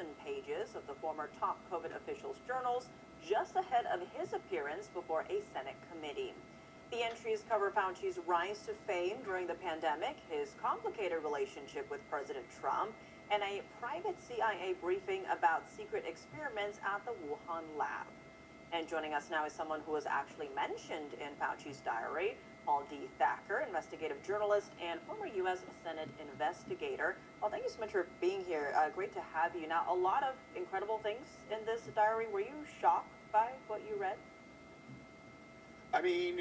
1,000 pages of the former top COVID official's journals just ahead of his appearance before a Senate committee. The entries cover Fauci's rise to fame during the pandemic, his complicated relationship with President Trump, and a private CIA briefing about secret experiments at the Wuhan lab. And joining us now is someone who was actually mentioned in Fauci's diary, Paul D. Thacker, investigative journalist and former U.S. Senate investigator. Well, thank you so much for being here. Great to have you. Now, a lot of incredible things in this diary. Were you shocked by what you read? I mean,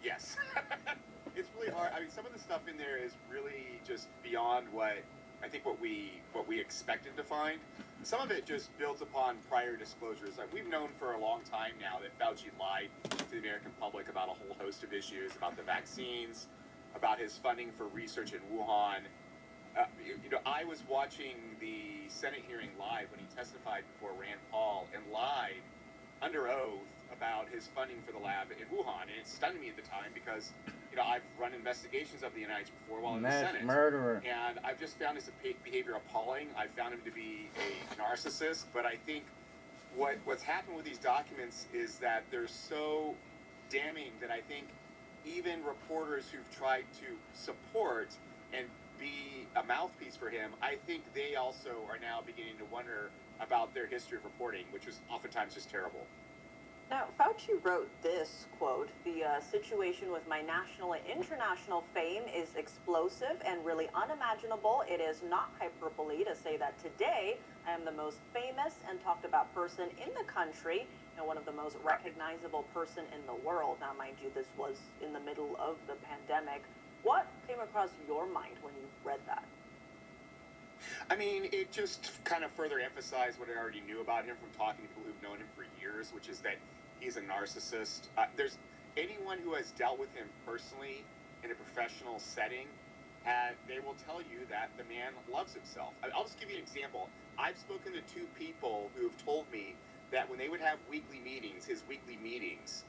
yes. It's really hard. I mean, some of the stuff in there is really just beyond what we expected to find. Some of it just builds upon prior disclosures. Like, we've known for a long time now that Fauci lied to the American public about a whole host of issues, about the vaccines, about his funding for research in Wuhan. I was watching the Senate hearing live when he testified before Rand Paul and lied under oath about his funding for the lab in Wuhan. And it stunned me at the time because, I've run investigations of the NIH before while in the Senate. Murderer. And I've just found his behavior appalling. I found him to be a narcissist. But I think what's happened with these documents is that they're so damning that I think even reporters who've tried to support and be a mouthpiece for him, I think they also are now beginning to wonder about their history of reporting, which was oftentimes just terrible. Now, Fauci wrote this, quote, "The situation with my national and international fame is explosive and really unimaginable. It is not hyperbole to say that today I am the most famous and talked about person in the country and one of the most recognizable person in the world." Now, mind you, this was in the middle of the pandemic. What came across your mind when you read that? I mean, it just kind of further emphasized what I already knew about him from talking to people who've known him for years, which is that he's a narcissist. There's anyone who has dealt with him personally in a professional setting, they will tell you that the man loves himself. I'll just give you an example. I've spoken to two people who have told me that when they would have his weekly meetings,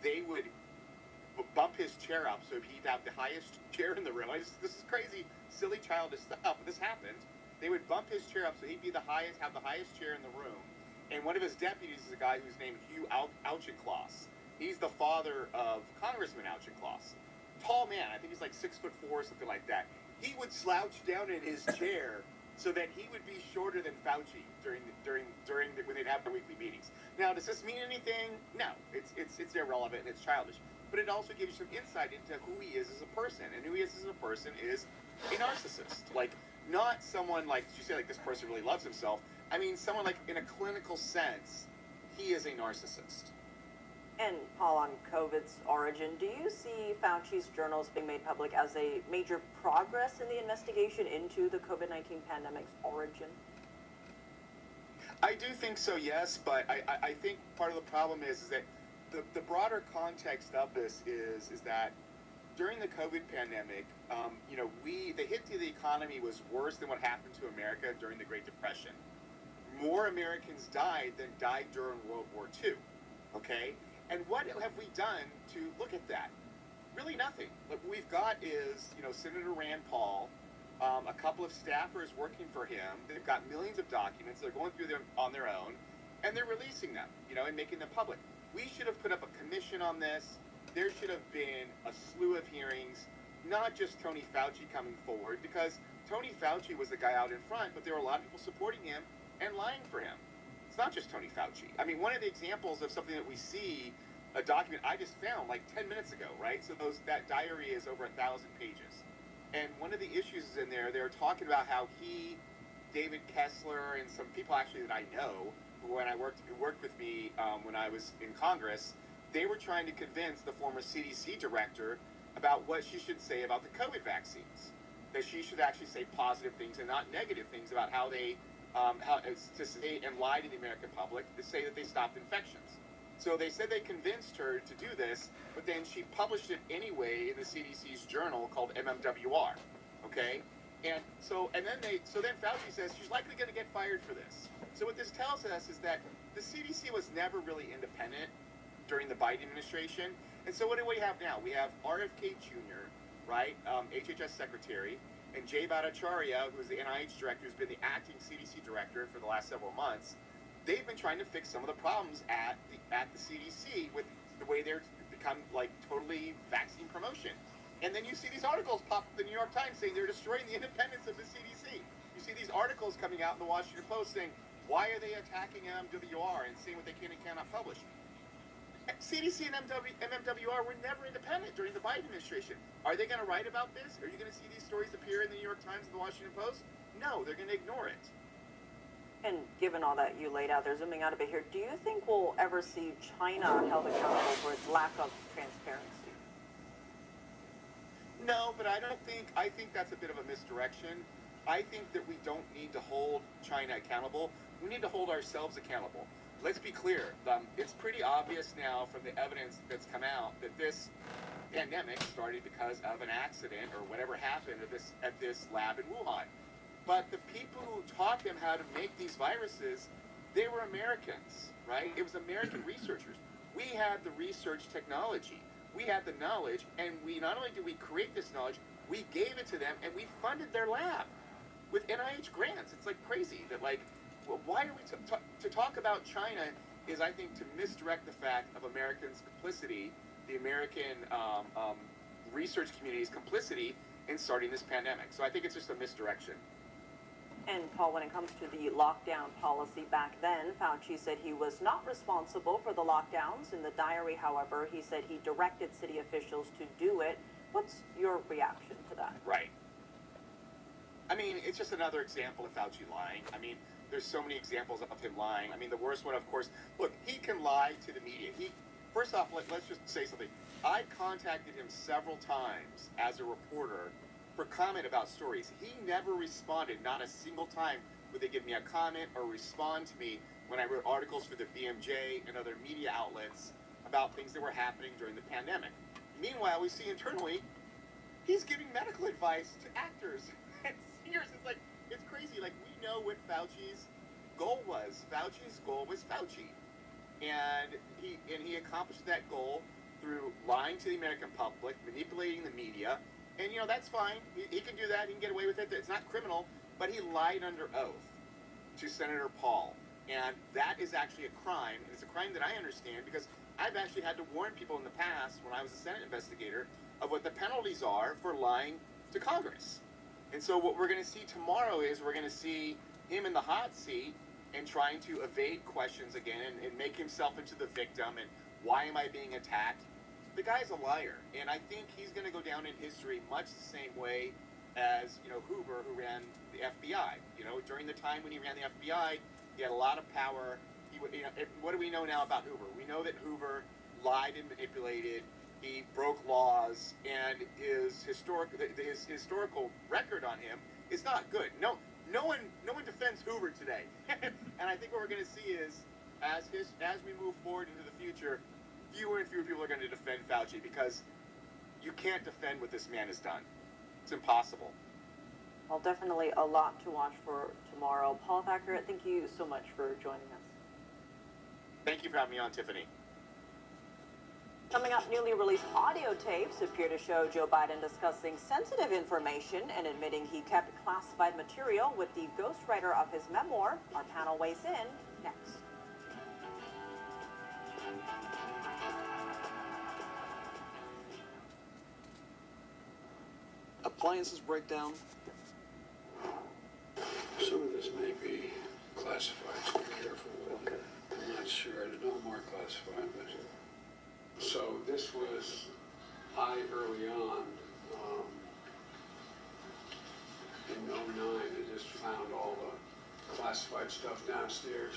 they would bump his chair up so he'd have the highest chair in the room. This is crazy, silly, childish stuff, but this happened. They would bump his chair up so he'd be have the highest chair in the room. And one of his deputies is a guy who's named Hugh Auchincloss. He's the father of Congressman Auchincloss. Tall man, I think he's like 6'4" or something like that. He would slouch down in his chair so that he would be shorter than Fauci when they'd have their weekly meetings. Now, does this mean anything? No, it's irrelevant and it's childish. But it also gives you some insight into who he is as a person, and who he is as a person is a narcissist. Like, not someone like you say, like this person really loves himself. I mean, someone like in a clinical sense, he is a narcissist. And Paul, on COVID's origin, do you see Fauci's journals being made public as a major progress in the investigation into the COVID-19 pandemic's origin? I do think so, yes, but I think part of the problem is that the broader context of this is that during the COVID pandemic, the hit to the economy was worse than what happened to America during the Great Depression. More Americans died than died during World War II, okay? And what have we done to look at that? Really nothing. What we've got is, Senator Rand Paul, a couple of staffers working for him. They've got millions of documents. They're going through them on their own, and they're releasing them, and making them public. We should have put up a commission on this. There should have been a slew of hearings, not just Tony Fauci coming forward, because Tony Fauci was the guy out in front, but there were a lot of people supporting him and lying for him. It's not just Tony Fauci. I mean, one of the examples of something that we see, a document I just found like 10 minutes ago, right? So that diary is over 1,000 pages. And one of the issues is in there, they were talking about how David Kessler, and some people actually that I know, who worked with me when I was in Congress, they were trying to convince the former CDC director about what she should say about the COVID vaccines. That she should actually say positive things and not negative things about how they, to say and lie to the American public to say that they stopped infections. So they said they convinced her to do this, but then she published it anyway in the CDC's journal called MMWR. Okay, and then Fauci says she's likely going to get fired for this. So what this tells us is that the CDC was never really independent during the Biden administration. And so what do we have now? We have RFK Jr., right, HHS secretary, And Jay Bhattacharya, who's the NIH director, who's been the acting CDC director for the last several months, they've been trying to fix some of the problems at the CDC with the way they're become like totally vaccine promotion. And then you see these articles pop up in the New York Times saying they're destroying the independence of the CDC. You see these articles coming out in the Washington Post saying, why are they attacking MMWR and saying what they can and cannot publish? CDC and MMWR were never independent during the Biden administration. Are they going to write about this? Are you going to see these stories appear in the New York Times and the Washington Post? No, they're going to ignore it. And given all that you laid out there, zooming out a bit here, do you think we'll ever see China held accountable for its lack of transparency? No, but I think that's a bit of a misdirection. I think that we don't need to hold China accountable. We need to hold ourselves accountable. Let's be clear. It's pretty obvious now from the evidence that's come out that this pandemic started because of an accident or whatever happened at this lab in Wuhan. But the people who taught them how to make these viruses, they were Americans, right? It was American researchers. We had the research technology. We had the knowledge, and we not only did we create this knowledge, we gave it to them, and we funded their lab with NIH grants. It's like crazy that, like, well, why are we to talk about China is, I think, to misdirect the fact of Americans' complicity, the American research community's complicity in starting this pandemic. So I think it's just a misdirection. And Paul, when it comes to the lockdown policy back then, Fauci said he was not responsible for the lockdowns. In the diary, however, he said he directed city officials to do it. What's your reaction to that? Right. I mean, it's just another example of Fauci lying. I mean, there's so many examples of him lying. I mean, the worst one, of course, look, he can lie to the media. First off, let's just say something. I contacted him several times as a reporter for comment about stories. He never responded, not a single time would they give me a comment or respond to me when I wrote articles for the BMJ and other media outlets about things that were happening during the pandemic. Meanwhile, we see internally, he's giving medical advice to actors and singers. It's crazy. Like, we know what Fauci's goal was. Fauci's goal was Fauci. And he accomplished that goal through lying to the American public, manipulating the media. And, that's fine. He can do that. He can get away with it. It's not criminal. But he lied under oath to Senator Paul. And that is actually a crime. It's a crime that I understand because I've actually had to warn people in the past when I was a Senate investigator of what the penalties are for lying to Congress. And so what we're going to see tomorrow is we're going to see him in the hot seat and trying to evade questions again and make himself into the victim and why am I being attacked? The guy's a liar, and I think he's going to go down in history much the same way as, Hoover, who ran the FBI. During the time when he ran the FBI, he had a lot of power. What do we know now about Hoover? We know that Hoover lied and manipulated. He broke laws, and his historical record on him is not good. No one defends Hoover today. And I think what we're going to see is, as we move forward into the future, fewer and fewer people are going to defend Fauci because you can't defend what this man has done. It's impossible. Well, definitely a lot to watch for tomorrow. Paul Thacker, thank you so much for joining us. Thank you for having me on, Tiffany. Coming up, newly released audio tapes appear to show Joe Biden discussing sensitive information and admitting he kept classified material with the ghostwriter of his memoir. Our panel weighs in next. Appliances break down. Some of this may be classified, so be careful with it. I'm not sure. There's no more classified, but so this was early on in '09. I just found all the classified stuff downstairs.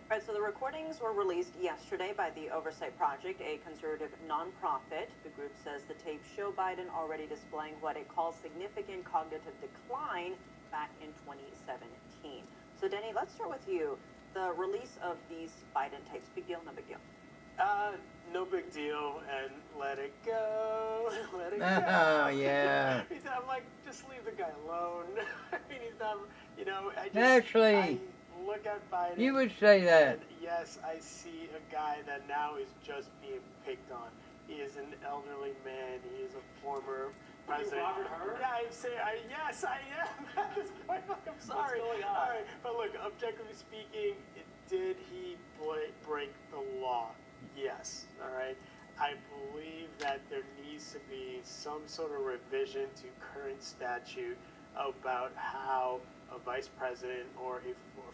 All right, so the recordings were released yesterday by the Oversight Project, a conservative nonprofit. The group says the tapes show Biden already displaying what it calls significant cognitive decline back in 2017. So, Denny, let's start with you. The release of these Biden tapes, big deal, no big deal? No big deal, and let it go, let it go. Oh, yeah. I'm like, just leave the guy alone. I mean, he's not, Actually, I look at Biden. you would say that. And yes, I see a guy that now is just being picked on. He is an elderly man. He is a former president. Robert Hur? Yeah, yes, I am at this point. I'm sorry. What's going on? All right, but look, objectively speaking, did he break the law? Yes. All right. I believe that there needs to be some sort of revision to current statute about how a vice president or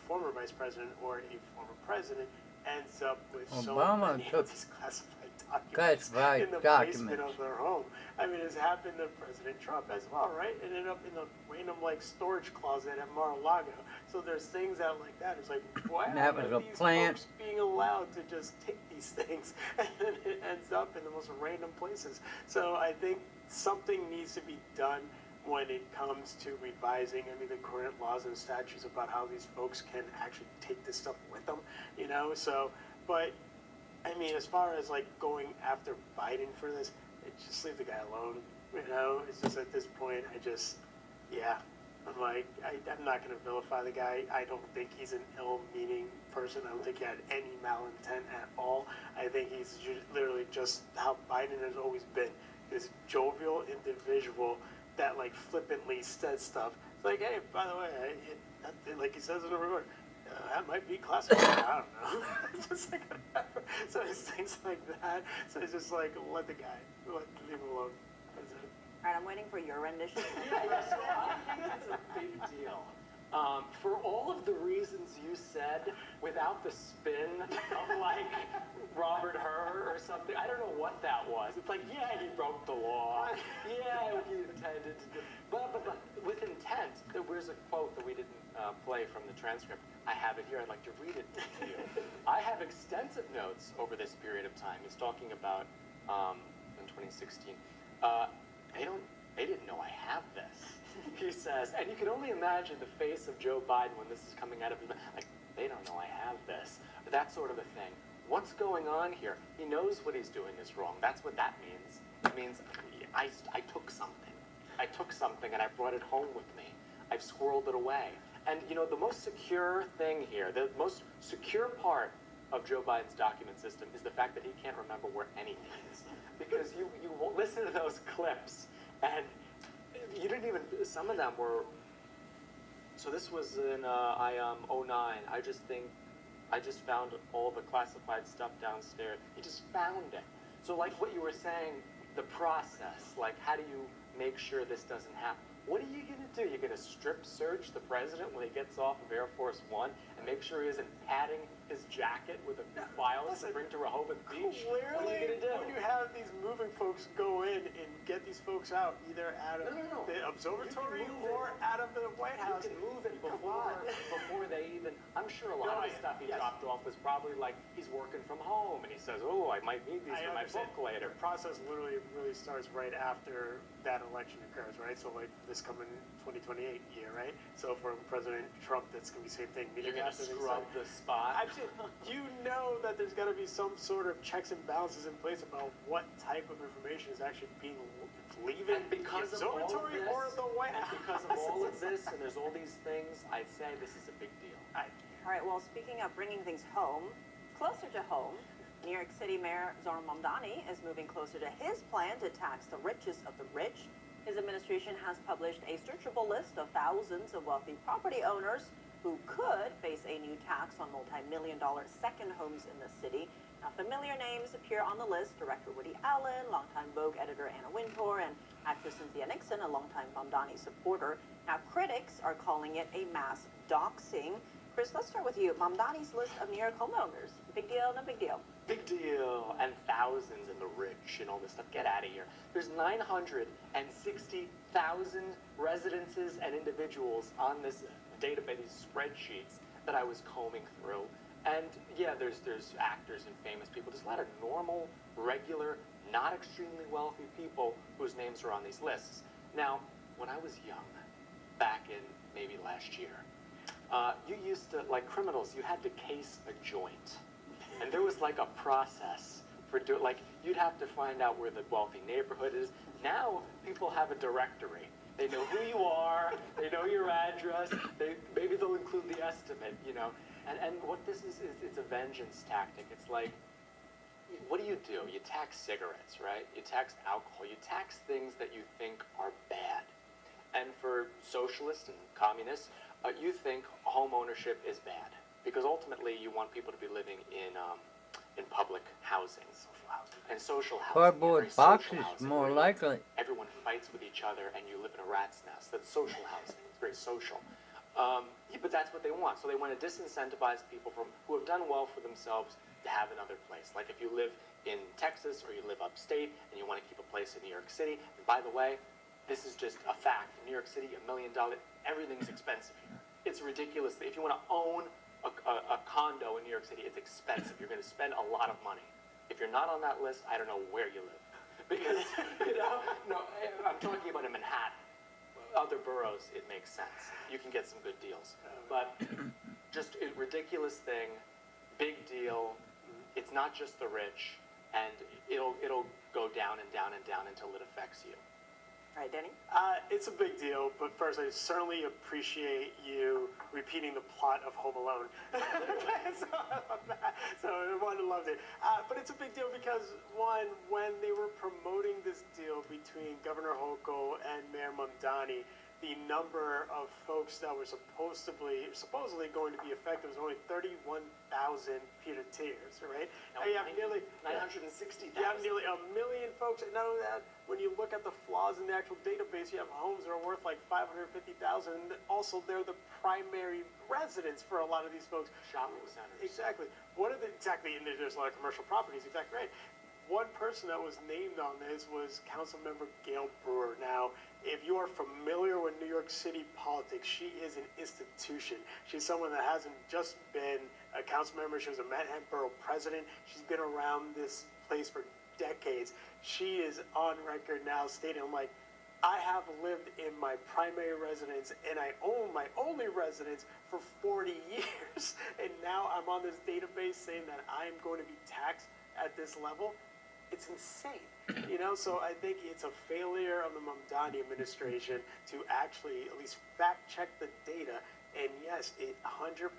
former vice president or a former president ends up with so Obama many took of these classified documents classified in the documents. basement of their home. I mean, it's happened to President Trump as well, right? It ended up in a random storage closet at Mar-a-Lago. So there's things out like that. It's like, why That was are a these plant. folks being allowed to just take these things and then it ends up in the most random places? So I think something needs to be done when it comes to revising the current laws and statutes about how these folks can actually take this stuff with them, so, but I mean, as far as going after Biden for this, just leave the guy alone, it's just at this point, I'm I'm not going to vilify the guy. I don't think he's an ill-meaning person. I don't think he had any malintent at all. I think he's literally just how Biden has always been, this jovial individual that flippantly says stuff. It's like, hey, by the way, like he says in the report, that might be classified. I don't know. It's just whatever. So it's things like that. So it's just let the guy, leave him alone. That's it. All right, I'm waiting for your rendition. Yeah, so I think it's a big deal. For all of the reasons you said, without the spin of Robert Hur or something, I don't know what that was. It's yeah, he broke the law. Yeah, he intended to do, but with intent. There's a quote that we didn't play from the transcript. I have it here. I'd like to read it to you. I have extensive notes over this period of time. He's talking about in 2016. They didn't know I have this. He says, and you can only imagine the face of Joe Biden when this is coming out of his mouth. They don't know I have this. That sort of a thing. What's going on here? He knows what he's doing is wrong. That's what that means. It means I took something. I took something and I brought it home with me. I've squirreled it away. And the most secure thing here, the most secure part of Joe Biden's document system is the fact that he can't remember where anything is. Because you listen to those clips and you didn't even, some of them were, so this was in 09. I just found all the classified stuff downstairs. He just found it. So what you were saying, the process, how do you make sure this doesn't happen? What are you going to do? You're going to strip search the president when he gets off of Air Force One and make sure he isn't padding his jacket with a files to bring to Rehoboth Beach? What are you going to do? When you have these moving folks go in and get these folks out, either out of the observatory or out of the White House. You can move it before they even, I'm sure a lot of the stuff he dropped off was probably he's working from home and he says, oh, I might need these for my book later. The process literally really starts right after that election occurs, right? So this coming 2028 year, right? So for President Trump, that's going to be the same thing. You're going to scrub the spot. That there's got to be some sort of checks and balances in place about what type of information is actually being leaving and because the observatory of all of this, or the White House. And because of all of this, and there's all these things, I'd say this is a big deal. All right, well, speaking of bringing things home, closer to home, New York City Mayor Zohran Mamdani is moving closer to his plan to tax the richest of the rich. His administration has published a searchable list of thousands of wealthy property owners who could face a new tax on multi-million-dollar second homes in the city. Now, familiar names appear on the list: director Woody Allen, longtime Vogue editor Anna Wintour, and actress Cynthia Nixon, a longtime Mamdani supporter. Now, critics are calling it a mass doxing. Chris, let's start with you. Mamdani's list of New York homeowners. Big deal, no big deal? Big deal. And thousands in the rich and all this stuff. Get out of here. There's 960,000 residences and individuals on this database, these spreadsheets that I was combing through. And yeah, there's actors and famous people. There's a lot of normal, regular, not extremely wealthy people whose names are on these lists. Now, when I was young, back in maybe last year, you used to, like criminals, you had to case a joint. And there was a process for you'd have to find out where the wealthy neighborhood is. Now, people have a directory. They know who you are, they know your address, maybe they'll include the estimate, And what this is it's a vengeance tactic. It's what do? You tax cigarettes, right? You tax alcohol. You tax things that you think are bad. And for socialists and communists, you think home ownership is bad because ultimately you want people to be living in public housing, and social housing. Cardboard Very social boxes, housing, more where likely. everyone fights with each other and you live in a rat's nest. That's social housing. It's very social. Yeah, but that's what they want. So they want to disincentivize people who have done well for themselves to have another place. Like if you live in Texas or you live upstate and you want to keep a place in New York City. And by the way, this is just a fact. In New York City, $1 million, everything's expensive here. It's ridiculous. If you want to own a condo in New York City, it's expensive. You're going to spend a lot of money. If you're not on that list, I don't know where you live. Because, no, I'm talking about in Manhattan. Other boroughs, it makes sense. You can get some good deals. But just a ridiculous thing, big deal. It's not just the rich, and it'll go down and down and down until it affects you. All right, Danny? It's a big deal, but first, I certainly appreciate you repeating the plot of Home Alone. so everyone loved it. But it's a big deal because, one, when they were promoting this deal between Governor Hochul and Mayor Mamdani, the number of folks that were supposedly going to be affected was only 31,000 peer-to-tears, right? No, you have nearly 960,000. You have nearly 1 million folks, and not only that, when you look at the flaws in the actual database, you have homes that are worth like $550,000. Also, they're the primary residence for a lot of these folks. Shopping centers. Exactly. And there's a lot of commercial properties. Exactly right. One person that was named on this was Councilmember Gail Brewer. Now, if you are familiar with New York City politics, she is an institution. She's someone that hasn't just been a council member. She was a Manhattan Borough president. She's been around this place for decades. She is on record now stating, I have lived in my primary residence and I own my only residence for 40 years. And now I'm on this database saying that I'm going to be taxed at this level. It's insane, so I think it's a failure of the Mamdani administration to actually at least fact check the data. And yes, it 100%,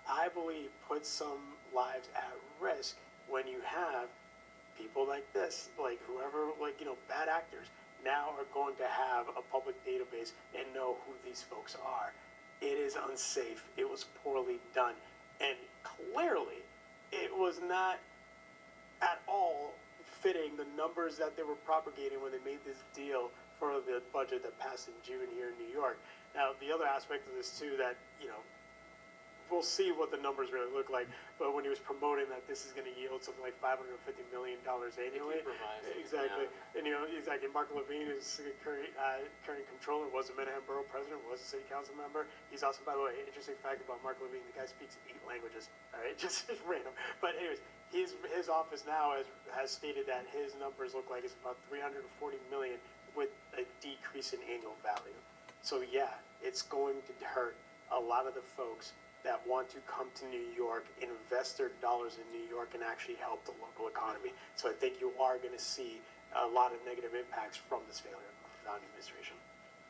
I believe, puts some lives at risk when you have people like this, like whoever, bad actors now are going to have a public database and know who these folks are. It is unsafe. It was poorly done. And clearly, it was not at all fitting the numbers that they were propagating when they made this deal for the budget that passed in June here in New York. Now, the other aspect of this too that, we'll see what the numbers really look like, but when he was promoting that this is going to yield something like $550 million annually. Exactly. Yeah. And, exactly. Mark Levine, who's the current controller, was a Manhattan Borough president, was a city council member. He's also, by the way, interesting fact about Mark Levine, the guy speaks 8 languages. All right, just random. But anyways, his office now has stated that his numbers look like it's about $340 million with a decrease in annual value. So yeah, it's going to hurt a lot of the folks that want to come to New York, invest their dollars in New York, and actually help the local economy. So I think you are going to see a lot of negative impacts from this failure of the administration.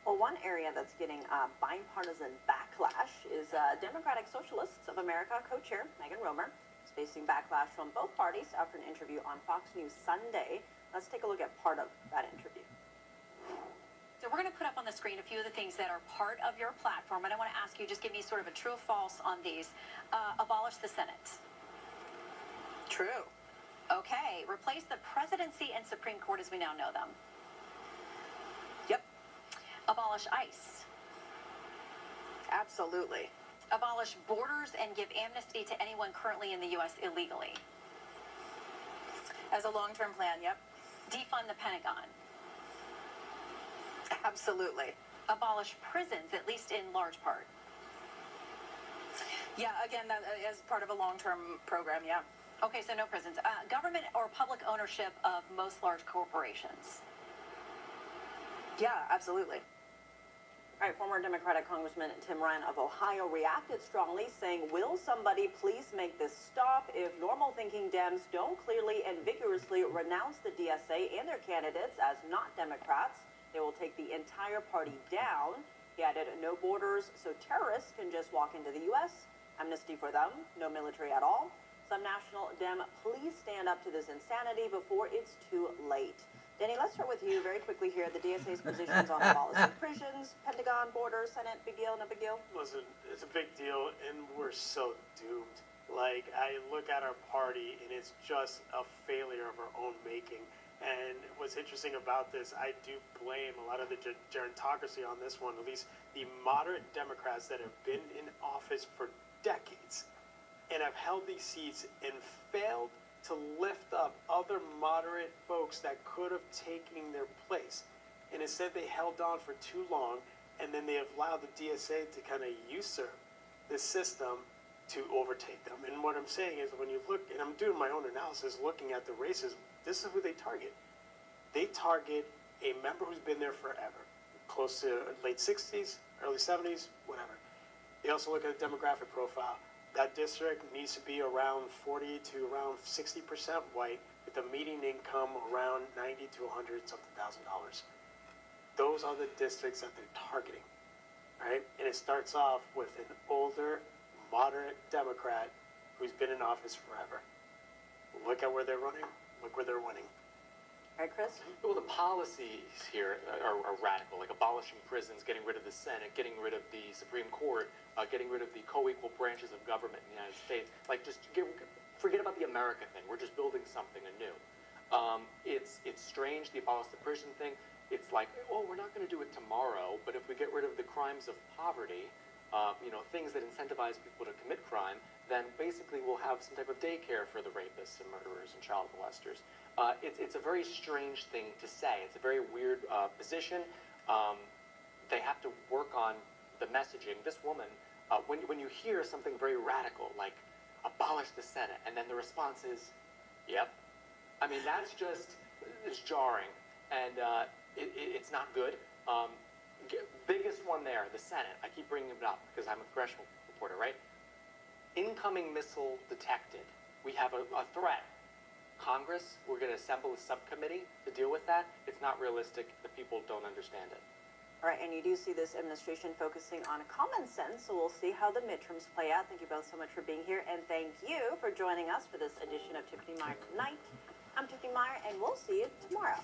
Well, one area that's getting bipartisan backlash is Democratic Socialists of America co-chair Megan Romer is facing backlash from both parties after an interview on Fox News Sunday. Let's take a look at part of that interview. So we're going to put up on the screen a few of the things that are part of your platform, and I want to ask you, just give me sort of a true or false on these. Abolish the Senate. True. Okay. Replace the presidency and Supreme Court as we now know them. Yep. Abolish ICE. Absolutely. Abolish borders and give amnesty to anyone currently in the U.S. illegally. As a long-term plan, yep. Defund the Pentagon. Absolutely. Abolish prisons, at least in large part. Yeah, again, that as part of a long-term program, yeah. Okay, so no prisons. Government or public ownership of most large corporations. Yeah, absolutely. All right, former Democratic Congressman Tim Ryan of Ohio reacted strongly, saying, will somebody please make this stop? If normal thinking Dems don't clearly and vigorously renounce the DSA and their candidates as not Democrats, they will take the entire party down. He added, no borders, so terrorists can just walk into the U.S., amnesty for them, no military at all, Some National Dem, please stand up to this insanity before it's too late. Danny, let's start with you very quickly here. The DSA's positions on abolishing prisons, Pentagon, border, Senate, big deal, no big deal? Listen, it's a big deal, and we're so doomed. Like, I look at our party, and it's just a failure of our own making. And what's interesting about this, I do blame a lot of the gerontocracy on this one, at least the moderate Democrats that have been in office for decades and have held these seats and failed to lift up other moderate folks that could have taken their place. And instead they held on for too long, and then they have allowed the DSA to kind of usurp the system to overtake them. And what I'm saying is, when you look, and I'm doing my own analysis, looking at the races, this is who they target. They target a member who's been there forever, close to late 60s, early 70s, whatever. They also look at the demographic profile. That district needs to be around 40 to around 60% white, with a median income around 90 to 100 something thousand dollars. Those are the districts that they're targeting, right? And it starts off with an older, moderate Democrat who's been in office forever. Look at where they're running. Look where they're winning. All right, Chris? Well, the policies here are radical, like abolishing prisons, getting rid of the Senate, getting rid of the Supreme Court, getting rid of the co-equal branches of government in the United States. Like, just forget about the America thing. We're just building something anew. It's strange, the abolish the prison thing. It's like, oh, we're not going to do it tomorrow, but if we get rid of the crimes of poverty, things that incentivize people to commit crime, then basically we'll have some type of daycare for the rapists and murderers and child molesters. It's a very strange thing to say. It's a very weird position. They have to work on the messaging. This woman, when you hear something very radical, like abolish the Senate, and then the response is, yep. I mean, it's jarring, and it's not good. Biggest one there, the Senate. I keep bringing it up because I'm a congressional reporter, right? Incoming missile detected. We have a threat. Congress, we're going to assemble a subcommittee to deal with that. It's not realistic. The people don't understand it. All right, and you do see this administration focusing on common sense, so we'll see how the midterms play out. Thank you both so much for being here, and thank you for joining us for this edition of Tiffany Meyer Tonight. I'm Tiffany Meyer, and we'll see you tomorrow.